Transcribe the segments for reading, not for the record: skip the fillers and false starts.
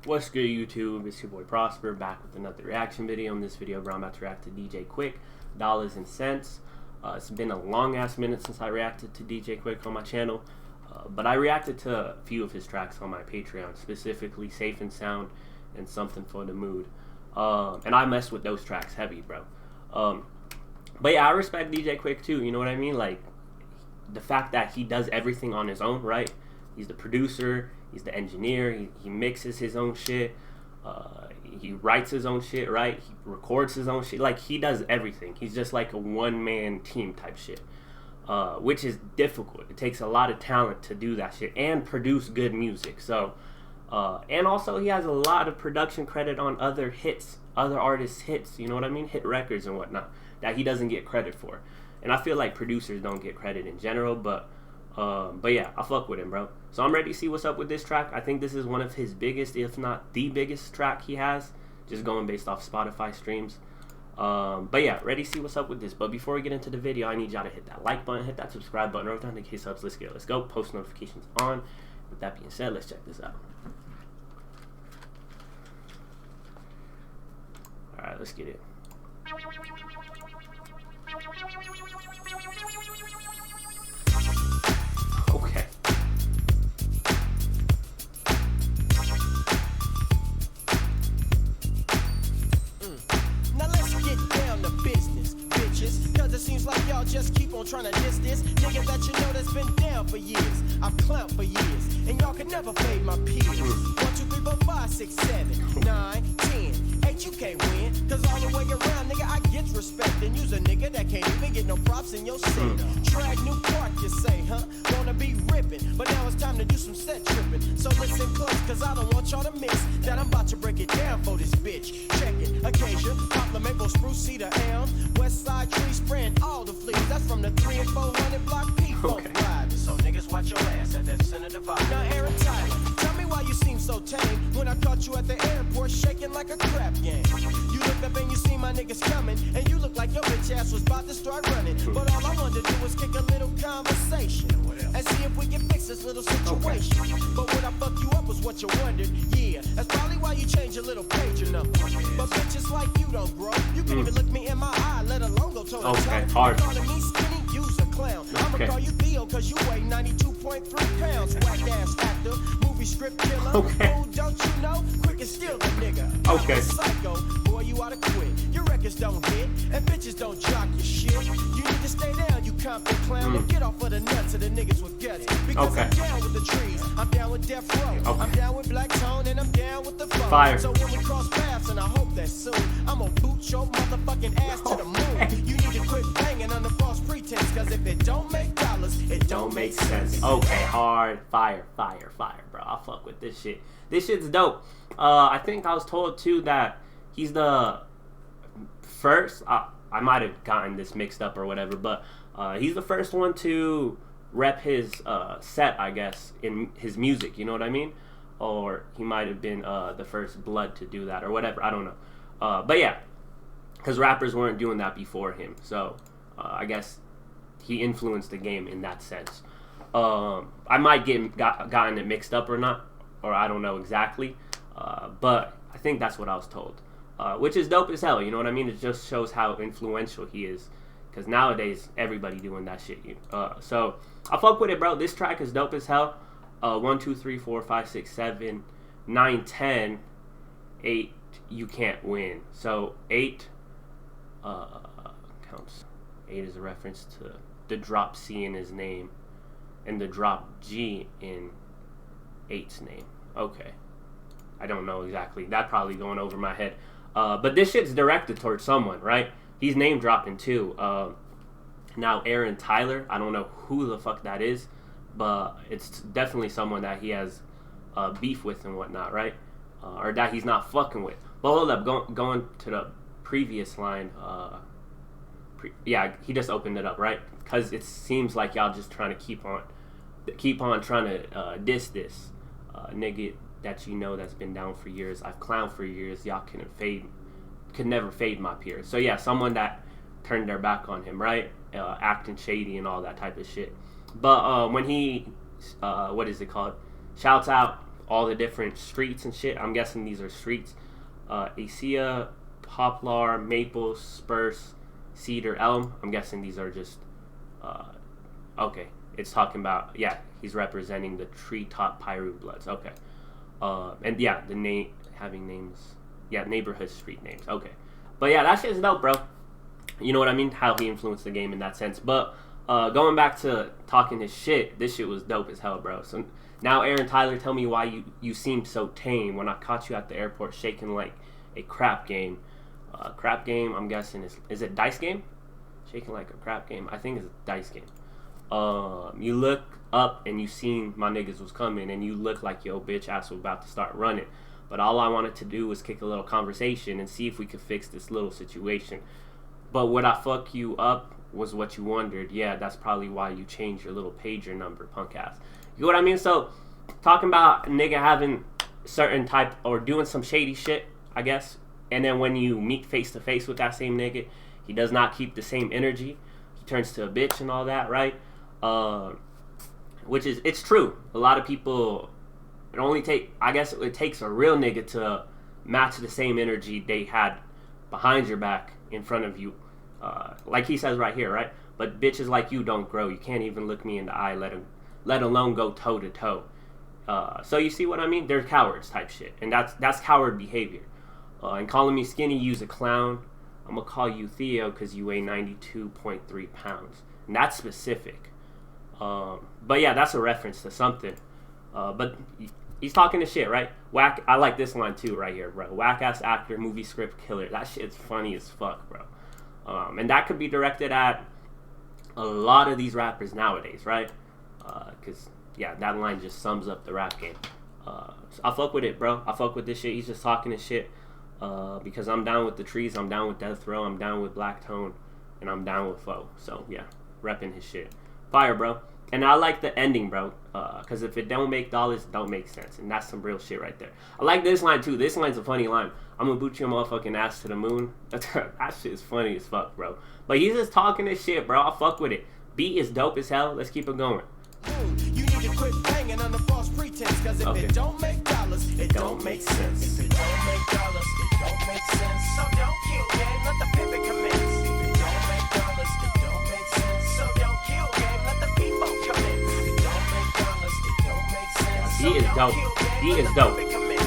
What's good, YouTube? It's your boy Prosper back with another reaction video. In this video, bro, I'm about to react to DJ Quik, Dollaz and Cents. It's been a long ass minute since I reacted to DJ Quik on my channel, but I reacted to a few of his tracks on my Patreon, specifically Safe and Sound and Something for the Mood. And I messed with those tracks heavy, bro. But yeah, I respect DJ Quik too, you know what I mean? Like, the fact that he does everything on his own, right? He's the producer, he's the engineer, he mixes his own shit, he writes his own shit, right? He records his own shit. Like, he does everything. He's just like a one-man team type shit, which is difficult. It takes a lot of talent to do that shit and produce good music. So, and also he has a lot of production credit on other hits, other artists' hits, you know what I mean? Hit records and whatnot that he doesn't get credit for. And I feel like producers don't get credit in general, but yeah, I fuck with him, bro. So I'm ready to see what's up with this track. I think this is one of his biggest, if not the biggest track he has, just going based off Spotify streams. But yeah, ready to see what's up with this. But before we get into the video, I need y'all to hit that like button, hit that subscribe button, roll down the K-subs. Let's get it. Let's go. Post notifications on. With that being said, let's check this out. Alright, let's get it. Okay. Now let's get down to business, bitches. Cause it seems like y'all just keep on trying to diss this nigga that you know that's been down for years. I've clowned for years, and y'all can never fade my peers. 1, 2, 3, 4, 5, 6, 7, 9, 10. 8, you can't win. Cause all the way around, nigga, I get respect. And use a nigga that can't even get no props in your set. Drag new park, you say, huh? Wanna be ripping, but now it's time to do some set tripping. So listen close, cause I don't want y'all to miss that I'm about to break it down for this bitch. Check it, Acacia, poplar, maple, spruce, cedar, elm, west side tree spraying all the fleas. That's from the 3 and 400 block people riding. So niggas watch your ass at that center divide. Now Aaron Tyler, tell me why you seem so tame when I caught you at the airport shaking like a crap game. You looked up and you see my niggas coming, and you look like your bitch ass was about to start running. But all I wanted to do was kick a little conversation and see if we can fix this little situation. But what I fucked you up was what you wondered. Yeah, that's probably why you changed your little pager number. But bitches like you don't grow. You can't even look me in my eye, let alone go toe to toe. Hard. Calling me skinny, you's a clown. I'ma call you Theo cause you weigh 92.3 pounds. Whack ass actor, movie script killer. Oh, don't you know? Quick is still the nigga. I'm a psycho, boy, you oughta quit. Your records don't hit, and bitches don't jock your shit. You need to stay down, you Compton clown, and get off of the nuts of the niggas with guts. Because I'm down with the trees, I'm down with Death Row, I'm down with Black Tone, and I'm down with the flow. Fire. So when we cross paths, and I hope that soon, I'm gonna boot your motherfucking ass to the moon. You need to quit banging under false pretense, cause if it don't make dollars, it don't make sense. Okay, hard. Fire, bro. I fuck with this shit. This shit's dope. I think I was told too that he's the first, I might have gotten this mixed up or whatever, but he's the first one to rep his set, I guess, in his music, you know what I mean? Or he might have been the first blood to do that or whatever, I don't know. But yeah, because rappers weren't doing that before him, so I guess he influenced the game in that sense. I might gotten it mixed up or not, or I don't know exactly, but I think that's what I was told. Which is dope as hell, you know what I mean? It just shows how influential he is, because nowadays everybody doing that shit. So I fuck with it, bro. This track is dope as hell. 1, 2, 3, 4, 5, 6, 7, 9, 10, 8. You can't win. So 8 counts. 8 is a reference to the drop C in his name and the drop G in 8's name. Okay. I don't know exactly. That probably going over my head. But this shit's directed towards someone, right? He's name dropping too. Now Aaron Tyler, I don't know who the fuck that is, but it's definitely someone that he has beef with and whatnot, right? Or that he's not fucking with. But hold up, going to the previous line. Yeah, he just opened it up, right? Because it seems like y'all just trying to keep on trying to diss this nigga that you know that's been down for years. I've clowned for years. Y'all could never fade my peers. So yeah, someone that turned their back on him, right? Acting shady and all that type of shit. But when he, what is it called? Shouts out all the different streets and shit. I'm guessing these are streets. Acacia, Poplar, Maple, Spruce, Cedar, Elm. I'm guessing these are just okay. It's talking about, yeah, he's representing the treetop Piru Bloods. Okay. And yeah, the name having names. Yeah, neighborhood street names. Okay. But yeah, that shit's dope, bro. You know what I mean? How he influenced the game in that sense. But going back to talking his shit, this shit was dope as hell, bro. So now, Aaron Tyler, tell me why you seemed so tame when I caught you at the airport shaking like a crap game. Crap game, I'm guessing, is it dice game? Shaking like a crap game. I think it's a dice game. You look up and you seen my niggas was coming, and you look like yo bitch ass was about to start running. But all I wanted to do was kick a little conversation and see if we could fix this little situation. But would I fuck you up was what you wondered. Yeah, that's probably why you changed your little pager number, punk ass. You know what I mean? So, talking about a nigga having certain type or doing some shady shit, I guess. And then when you meet face to face with that same nigga, he does not keep the same energy. He turns to a bitch and all that, right? Which is, it's true. A lot of people, it takes a real nigga to match the same energy they had behind your back in front of you. Like he says right here, right? But bitches like you don't grow. You can't even look me in the eye, let alone go toe to toe. So you see what I mean? They're cowards type shit, and that's coward behavior. And calling me skinny, you's a clown. I'm gonna call you Theo because you weigh 92.3 pounds, and that's specific. But yeah, that's a reference to something. But he's talking to shit, right? Whack. I like this line too, right here, bro. Whack ass actor, movie script killer. That shit's funny as fuck, bro. And that could be directed at a lot of these rappers nowadays, right? Because yeah, that line just sums up the rap game. So I fuck with it, bro. I fuck with this shit. He's just talking his shit. Because I'm down with the trees, I'm down with Death Row, I'm down with Black Tone, and I'm down with Foe. So yeah, repping his shit. Fire, bro. And I like the ending, bro. Because if it don't make dollars, it don't make sense. And that's some real shit right there. I like this line too. This line's a funny line. I'm gonna boot your motherfucking ass to the moon. That shit is funny as fuck, bro. But he's just talking this shit, bro. I fuck with it. Beat is dope as hell. Let's keep it going. You need to quit banging on the false pretense, cause if it don't make dollars, it don't make sense. If it don't make dollars, it don't make sense. So don't kill game, let the pivot commence. If it don't make dollars, it don't make sense. So don't kill game, let the people commence. If it don't make dollars, it don't make sense. He is dope. He is dope. If it don't make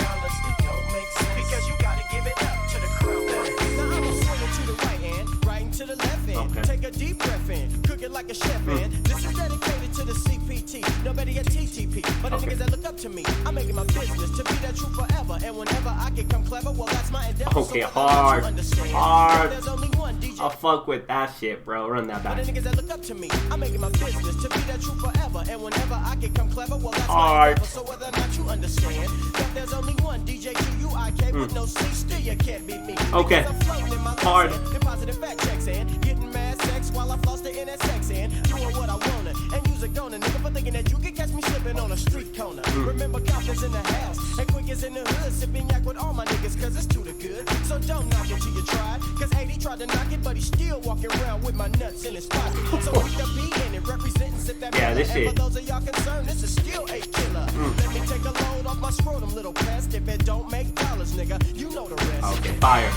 dollars, it don't make sense. Because you gotta give it up to the crown. Now I'm gonna swing it to the right hand, right into the left hand. Okay. Take a deep breath in, cook it like a chef hand. This is dedicated to the CPT, nobody at TTP. But the niggas that look up to me, I'm making my business to be that true forever. And whenever I can come clever, well, that's my endeavor. Okay, so hard. Hard. There's only one DJ. I fuck with that shit, bro. Run that But back. the niggas that look up to me, I'm making my business to be that true forever. And whenever I can come clever, well, that's my endeavor. So whether or not you understand that there's only one DJ Quik with no C, still you can't beat me. Okay. Because I'm floating in my Hard. Depositing fat checks and getting mad sex while I floss the NSX and doing what I wanna. And use a gonna, nigga, for thinking that you can catch me slipping on a street corner. Remember, Compton's in the house, and Quik is in the hood, sipping yak with all my niggas, cause it's to the good. So don't knock it till you try, cause 80 tried to knock it, but he's still walking around with my nuts in his pocket. So keep the beat in it, representing sip that Yeah, this and shit. for those of y'all concerned, this is still a killer. Let me take a load off my scrotum, little pest. If it don't make dollars, nigga, you know the rest. Okay, fire.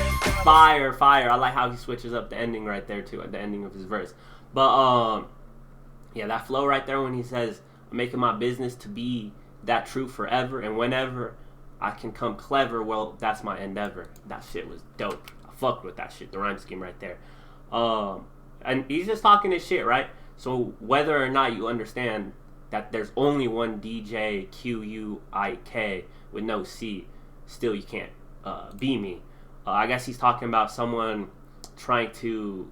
Fire, fire. I like how he switches up the ending right there, too, at the ending of his verse. But, yeah, that flow right there when he says, I'm making my business to be that true forever, and whenever I can come clever, well, that's my endeavor. That shit was dope. I fucked with that shit, the rhyme scheme right there. And he's just talking his shit, right? So whether or not you understand that there's only one DJ Quik with no C, still you can't be me. I guess he's talking about someone trying to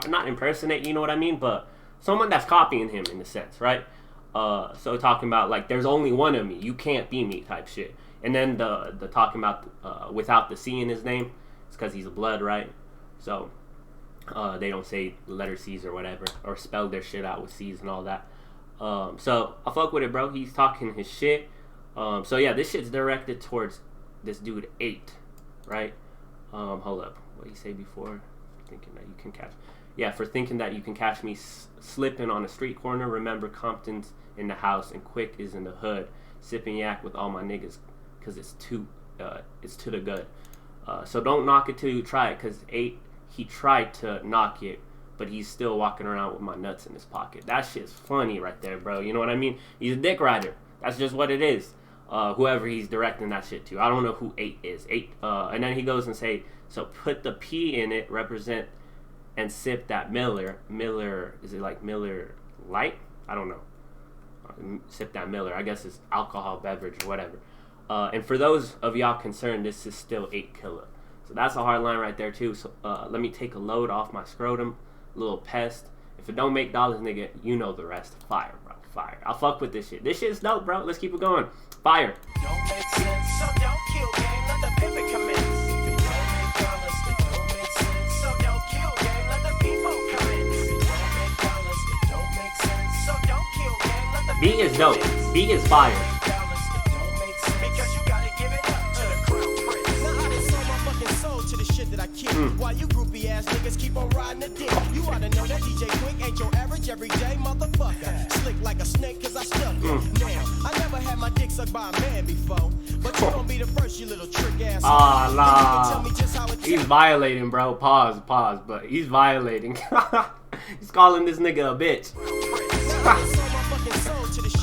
not impersonate, you know what I mean? But someone that's copying him in a sense, right? So talking about like there's only one of me, you can't be me type shit. And then the talking about without the C in his name, it's because he's a blood, right? So they don't say letter C's or whatever, or spell their shit out with C's and all that. So I fuck with it, bro. He's talking his shit. So yeah, this shit's directed towards this dude 8, right? Hold up, what did he say before? Thinking that you can catch. Yeah, for thinking that you can catch me slipping on a street corner. Remember, Compton's in the house and Quik is in the hood. Sipping yak with all my niggas, cause it's to the good. So don't knock it till you try it, cause 8, he tried to knock it, but he's still walking around with my nuts in his pocket. That shit's funny right there, bro. You know what I mean? He's a dick rider. That's just what it is. Whoever he's directing that shit to. I don't know who 8 is. 8, and then he goes and say, so put the P in it, represent, and sip that Miller. Miller, is it like Miller Light? I don't know. Sip that Miller. I guess it's alcohol beverage or whatever. And for those of y'all concerned, this is still 8 killer. So that's a hard line right there too. So let me take a load off my scrotum. Little pest. If it don't make dollars, nigga, you know the rest. Fire, bro. Fire. I'll fuck with this shit. This shit's dope, bro. Let's keep it going. Fire. Don't make sense, so don't kill game, let the pivot commence. If it don't make dollars, it don't make sense, so don't kill game, let the people commence. If it don't make dollars, it don't make sense, so don't kill game, let the B is dope. B is fire. dollars, it don't make sense, because you gotta give it up to the crown prince. Now I done sold my fucking soul to the shit that I kick. While you groupie ass niggas keep on riding the dick. You oughta know that DJ Quik ain't your average everyday motherfucker. Slick like a snake cause I stuck ya. Now, I never had my dick sucked by a man before, but you gon' be the first, you little trick ass. Nah. He's He's violating, bro. Pause, but he's violating. He's calling this nigga a bitch.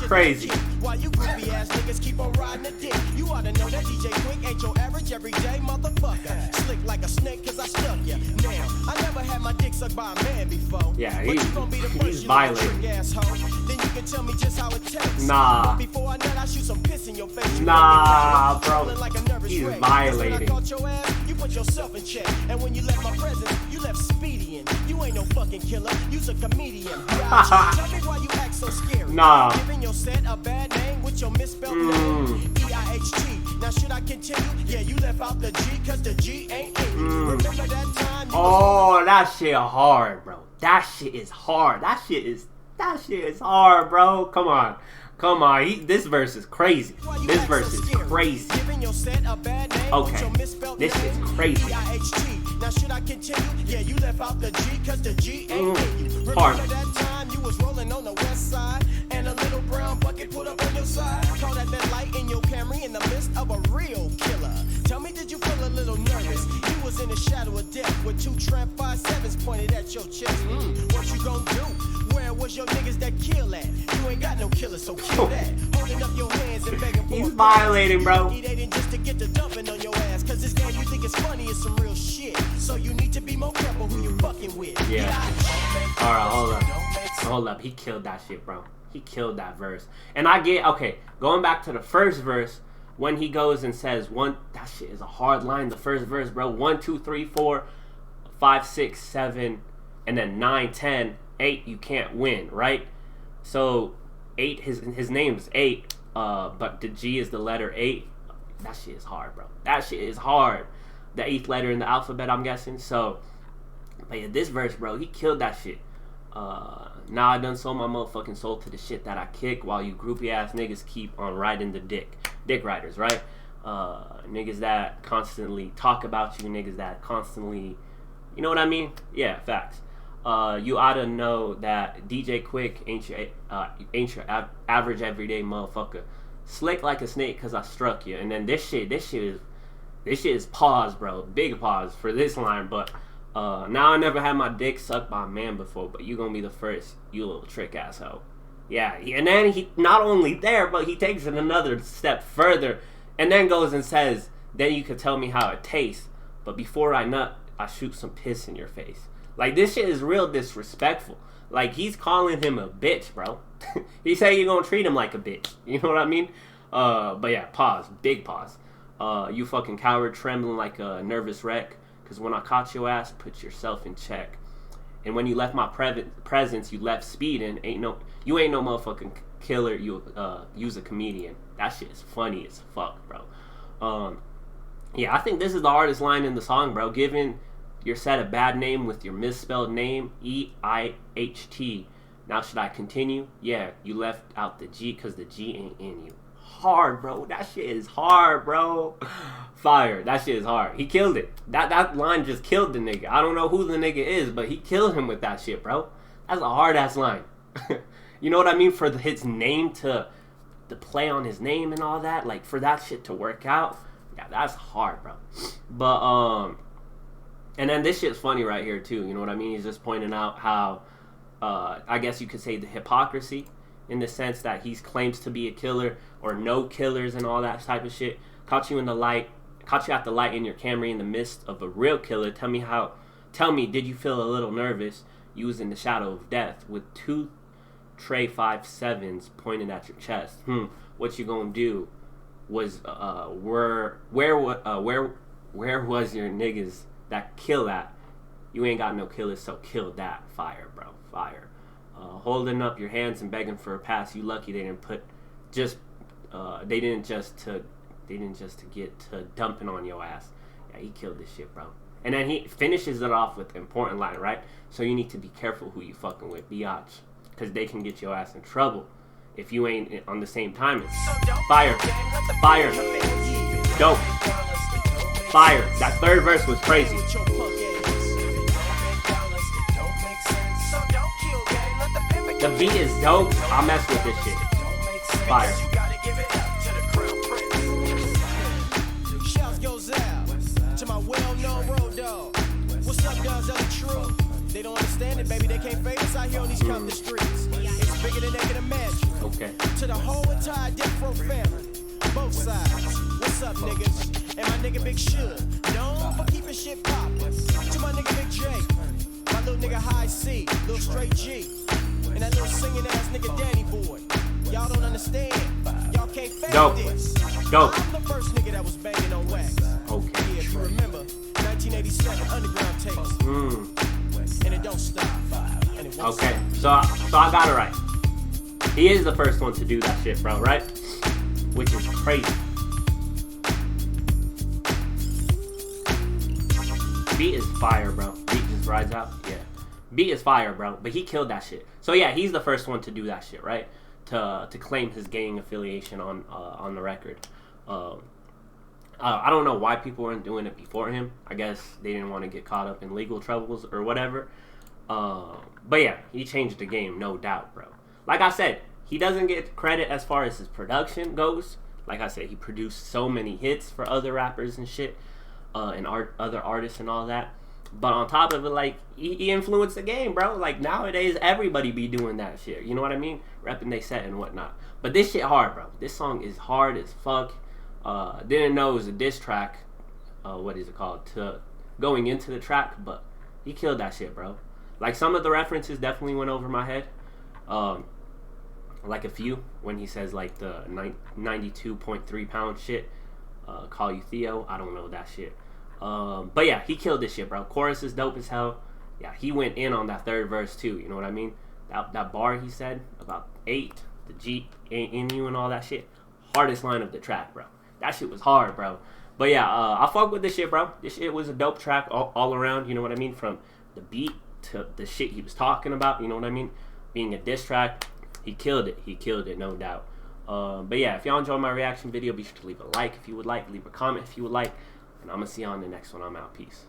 Crazy. While you groupie ass niggas keep on riding the dick. You oughta know that DJ Quik ain't your average everyday motherfucker. Slick like a snake cause I stuck ya. Now, I never had my dick sucked by a man before. Yeah, but you gon' be the first, he's you violating. little trick asshole. Then you can tell me just how it tastes. Nah. But before I nut, I shoot some piss in your face. You Nah, know me, bro. feeling like a nervous He's wreck. violating. When I caught your ass, you put yourself in check. And when you left my presence, you left speedy in. You ain't no fucking killer, you's a comedian. Tell me why you act so scary. Nah. Giving your set a bad name with your misspelled name. E-I-H-T. Now should I continue? Yeah, you left out the G cause the G ain't A. Remember that time you Oh, that shit hard, bro. That shit is hard. That shit is hard, bro. Come on. This verse is crazy. This verse is crazy. Giving your set a bad name Okay. with your misspelled This name. is crazy. E-I-H-T. Now should I continue? Yeah, you left out the G cause the G ain't A. Remember Hard. that time you was rolling on the west side and a little brown bucket put up on your side? Caught at that light in your Camry in the midst of a real killer. Tell me, did you feel a little nervous? You was in the shadow of death with 2 tramp 5.7s pointed at your chest. What you gon' do? Where was your niggas that kill at? You ain't got no killer, so kill that. Holding up your hands and begging for He's a violating, bro. It ain't just to get the dumping on your ass. Cause this game you think is funny is some real shit. So you need to be more careful who you fucking with. Yeah. Alright, hold up. He killed that shit, bro. He killed that verse. And I get, okay, going back to the first verse, when he goes and says that shit is a hard line. The first verse, bro. 1, 2, 3, 4, 5, 6, 7, and then 9, 10, 8, you can't win, right? So 8, his name's 8, but the G is the letter 8. That shit is hard, bro. That shit is hard. The 8th letter in the alphabet, I'm guessing. So, but yeah, this verse, bro, he killed that shit. Now I done sold my motherfucking soul to the shit that I kick while you groupie ass niggas keep on riding the dick riders, right? Niggas that constantly talk about you, niggas that constantly, you know what I mean? Yeah, facts. You oughta know that DJ Quik ain't your average everyday motherfucker. Slick like a snake cause I struck you. And then this shit is pause, bro. Big pause for this line, but now I never had my dick sucked by a man before, but you gonna be the first, you little trick asshole. Yeah, and then he not only there, but he takes it another step further, and then goes and says, "Then you could tell me how it tastes, but before I nut, I shoot some piss in your face." Like, this shit is real disrespectful. Like, he's calling him a bitch, bro. He say you're gonna treat him like a bitch. You know what I mean? But yeah, pause, big pause. You fucking coward, trembling like a nervous wreck. Cause when I caught your ass, put yourself in check. And when you left my presence, you left speeding. You ain't no motherfucking killer. You's a comedian. That shit is funny as fuck, bro. Yeah, I think this is the hardest line in the song, bro. Given your set a bad name with your misspelled name, E-I-H-T. Now should I continue? Yeah, you left out the G cause the G ain't in you. Hard, bro. That shit is hard, bro. Fire. That shit is hard. He killed it. That line just killed the nigga. I don't know who the nigga is, but he killed him with that shit, bro. That's a hard ass line. You know what I mean? For his name to play on his name and all that, like for that shit to work out, yeah, that's hard, bro. But and then this shit's funny right here too. You know what I mean? He's just pointing out how I guess you could say the hypocrisy in the sense that he claims to be a killer or no killers and all that type of shit. Caught you at the light in your Camry in the midst of a real killer. Tell me, did you feel a little nervous? You was in the shadow of death with 2 Trey 5.7s pointed at your chest. What you gonna do? Was where was your niggas that kill that? You ain't got no killers, so kill that. Fire, bro. Fire. Holding up your hands and begging for a pass. You lucky they didn't just to get to dumping on your ass. Yeah, he killed this shit, bro. And then he finishes it off with the important line, right? So you need to be careful who you fucking with, biatch, because they can get your ass in trouble if you ain't on the same time. Fire. Fire. Dope. Fire. That third verse was crazy. The beat is dope. I'll mess with this shit. Fire. To my well-known road dog. What's up, guys? True. They don't understand it, baby. They can't fade us out here on these Compton streets. It's bigger than they can imagine. Okay. To the whole entire Death Row family, both sides. What's up, niggas? And my nigga Big Should, known for keeping shit poppin'. To my nigga Big J, my little nigga High C, little Straight G, and that little singing ass nigga Danny Boy. Y'all don't understand. Y'all can't fade this. Dope. I'm the first nigga that was banging on wax. Okay. Yeah, if you remember, 1987 underground tapes. And it don't stop. And it won't Okay, so I got it right. He is the first one to do that shit, bro, right? Which is crazy. Beat is fire, bro. Beat just rides out. Yeah. Beat is fire, bro. But he killed that shit. So yeah, he's the first one to do that shit, right? To claim his gang affiliation on the record. I don't know why people weren't doing it before him. I guess they didn't want to get caught up in legal troubles or whatever. But yeah, he changed the game, no doubt, bro. Like I said, he doesn't get credit as far as his production goes. Like I said, he produced so many hits for other rappers and shit, and other artists and all that. But on top of it, like, he influenced the game, bro. Like, nowadays, everybody be doing that shit. You know what I mean? Repping they set and whatnot. But this shit hard, bro. This song is hard as fuck. Didn't know it was a diss track. What is it called? To going into the track, but he killed that shit, bro. Like, some of the references definitely went over my head. Like a few, when he says, like, the 92.3 pound shit. Call you Theo. I don't know that shit. But yeah, he killed this shit, bro. Chorus is dope as hell. Yeah, he went in on that third verse too. You know what I mean? That bar he said about 8, the G ain't in you and all that shit. Hardest line of the track, bro. That shit was hard, bro. But yeah, I fuck with this shit, bro. This shit was a dope track all around. You know what I mean? From the beat to the shit he was talking about. You know what I mean? Being a diss track, he killed it. He killed it, no doubt. But yeah, if y'all enjoyed my reaction video, be sure to leave a like if you would like. Leave a comment if you would like. And I'm going to see you on the next one. I'm out. Peace.